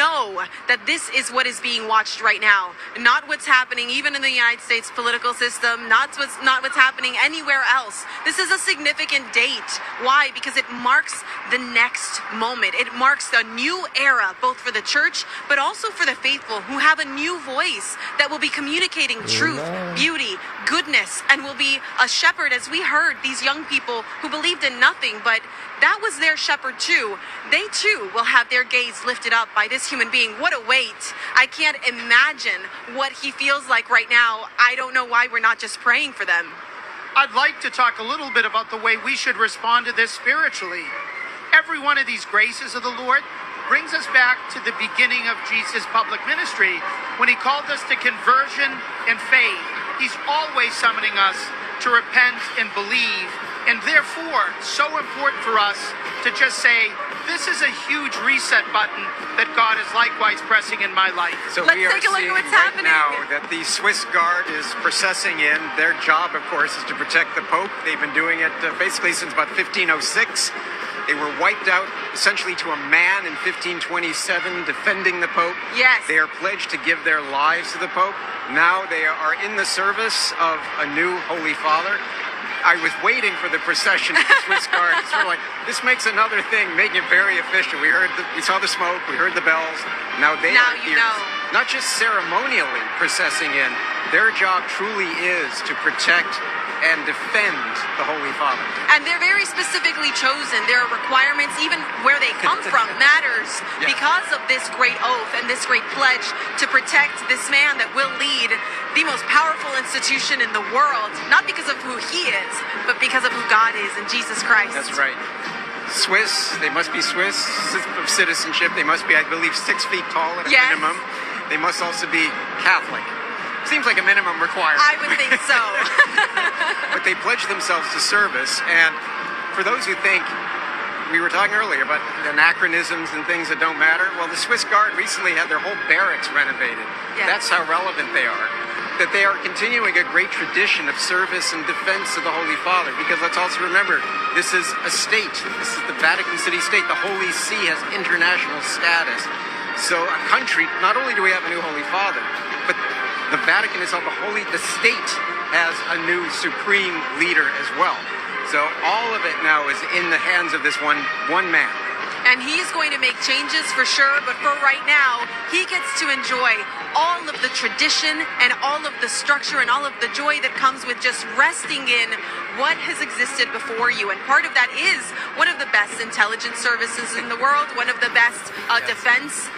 know that this is what is being watched right now. Not what's happening even in the United States political system, not what's happening anywhere else. This is a significant date. Why? Because it marks the next moment. It marks a new era, both for the church, but also for the faithful who have a new voice that will be communicating truth, beauty, goodness, and will be a shepherd, as we heard these young people who believed in nothing, but that was their shepherd too. They too will have their gaze lifted up by this human being. What a weight. I can't imagine what he feels like right now. I don't know why we're not just praying for them. I'd like to talk a little bit about the way we should respond to this spiritually. Every one of these graces of the Lord brings us back to the beginning of Jesus' public ministry when he called us to conversion and faith. He's always summoning us to repent and believe, and therefore so important for us to just say, this is a huge reset button that God is likewise pressing in my life. So Let's we are take a look at seeing what's right happening now that the Swiss Guard is processing in. Their job, of course, is to protect the Pope. They've been doing it basically since about 1506. They were wiped out essentially to a man in 1527 defending the Pope. Yes. They are pledged to give their lives to the Pope. Now they are in the service of a new Holy Father. I was waiting for the procession of the Swiss Guard. It's sort of like, this makes another thing, making it very official. We saw the smoke, we heard the bells. Now they are here, not just ceremonially processing in. Their job truly is to protect and defend the Holy Father. And they're very specifically chosen. There are requirements, even where they come from matters because of this great oath and this great pledge to protect this man that will lead the most powerful institution in the world, not because of who he is, but because of who God is in Jesus Christ. That's right. Swiss, they must be Swiss of citizenship. They must be, I believe, 6 feet tall at a minimum. They must also be Catholic. Seems like a minimum requirement. I would think so. But they pledge themselves to service, and for those who think, we were talking earlier about anachronisms and things that don't matter, well, the Swiss Guard recently had their whole barracks renovated. Yes. That's how relevant they are. That they are continuing a great tradition of service and defense of the Holy Father, because let's also remember, this is a state. This is the Vatican City state. The Holy See has international status. So a country, not only do we have a new Holy Father, but the Vatican itself, the state has a new supreme leader as well. So all of it now is in the hands of this one man. And he's going to make changes for sure, but for right now, he gets to enjoy all of the tradition and all of the structure and all of the joy that comes with just resting in what has existed before you. And part of that is one of the best intelligence services in the world, one of the best defense